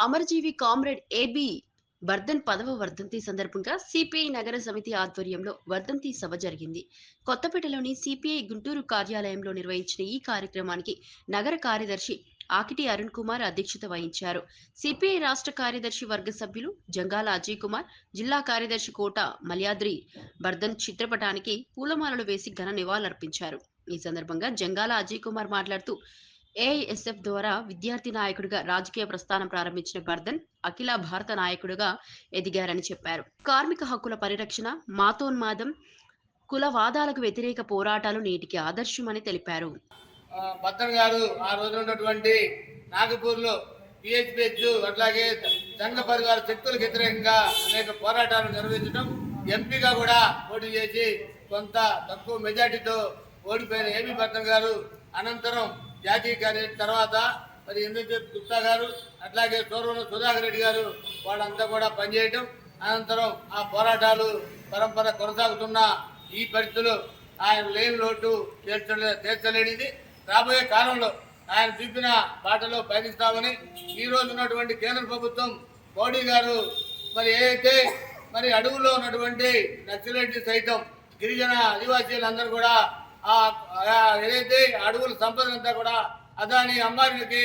అమరజీవి comrade AB Vardhan 10వ వర్ధంతి సందర్భంగా సిపిఐ నగర సమితి ఆధ్వర్యంలో వర్ధంతి సభ జరిగింది. కొత్తపేటలోని సిపిఐ గుంటూరు కార్యాలయంలో నిర్వహించిన ఈ కార్యక్రమానికి నగర కార్యదర్శి ఆకిటి అరుణ్ కుమార్ అధ్యక్షత వహించారు. సిపిఐ రాష్ట్ర కార్యదర్శి వర్గ సభ్యులు జంగాల అజయ్ కుమార్, జిల్లా కార్యదర్శి కోట మల్యాద్రి వర్ధన్ చిత్రపటానికి పూలమాలలు వేసి ఘన నివాళులర్పించారు. ఈ సందర్భంగా జంగాల అజయ్ కుమార్ మాట్లాడుతూ ఏఐఎస్ఎఫ్ ద్వారా విద్యార్థి నాయకుడిగా రాజకీయ ప్రస్థానం ప్రారంభించిన వర్ధన్ అఖిల భారత నాయకుడిగా ఎదిగారని చెప్పారు. కార్మిక హక్కుల పరిరక్షణ, మాతోన్మాదం, కులవాదాలకు వ్యతిరేక పోరాటాలు నేటికి ఆదర్శమని తెలిపారు. వర్ధన్ గారు ఆ రోజు ఉన్నటువంటి నాగపూర్లో పిహెచ్పిహెచ్ అట్లాగే సంఘ పరివార శక్తులకు వ్యతిరేకంగా అనేక పోరాటాలు నిర్వహించడం, ఎంపీగా కూడా పోటీ చేసి కొంత తక్కువ మెజార్టీతో ఓడిపోయిన ఏబి వర్ధన్ గారు అనంతరం జాతీయ కార్యదర్శి తర్వాత మరి ఇంద్రజిత్ గుప్తా గారు అట్లాగే సోరవన సుధాకర్ రెడ్డి గారు వాళ్ళంతా కూడా పనిచేయటం, అనంతరం ఆ పోరాటాలు పరంపర కొనసాగుతున్న ఈ పరిస్థితులు ఆయన లేని లోటు తీర్చలేనిది. రాబోయే కాలంలో ఆయన చూపిన బాటలో పయనిస్తామని ఈ రోజు ఉన్నటువంటి కేంద్ర ప్రభుత్వం మోడీ గారు మరి ఏదైతే మరి అడవుల్లో ఉన్నటువంటి నక్సలైట్లు సైతం గిరిజన ఆదివాసీలందరూ కూడా ఏదైతే అడవుల సంపదనంతా కూడా అదాని అంబానీకి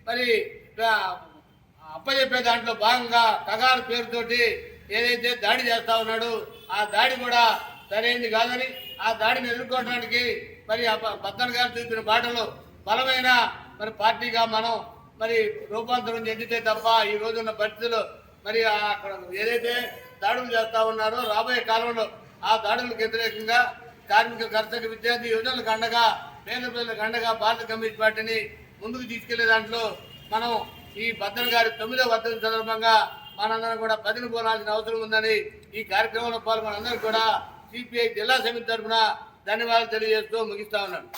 మరి అప్పచెప్పే దాంట్లో భాగంగా కగారు పేరుతోటి ఏదైతే దాడి చేస్తా ఉన్నాడో ఆ దాడి కూడా సరైనది కాదని, ఆ దాడిని ఎదుర్కోవడానికి మరి వర్ధన్ గారు చూపిన బాటలో బలమైన మరి పార్టీగా మనం మరి రూపాంతరం చెందితే తప్ప ఈ రోజున్న పరిస్థితుల్లో మరి అక్కడ ఏదైతే దాడులు చేస్తా ఉన్నారో రాబోయే కాలంలో ఆ దాడులకు వ్యతిరేకంగా కార్మిక కర్షక విద్యార్థి యువజనులకు అండగా, పేద ప్రజలకు అండగా భారత కమ్యూనిస్ట్ పార్టీని ముందుకు తీసుకెళ్లే దాంట్లో మనం ఈ వర్ధన్ గారి 9వ వర్ధంతి సందర్భంగా మనందరం కూడా పదిని పోనాల్సిన అవసరం ఉందని ఈ కార్యక్రమంలో పాల్గొన్న అందరూ కూడా సిపిఐ జిల్లా సమితి తరఫున ధన్యవాదాలు తెలియజేస్తూ ముగిస్తా ఉన్నాను.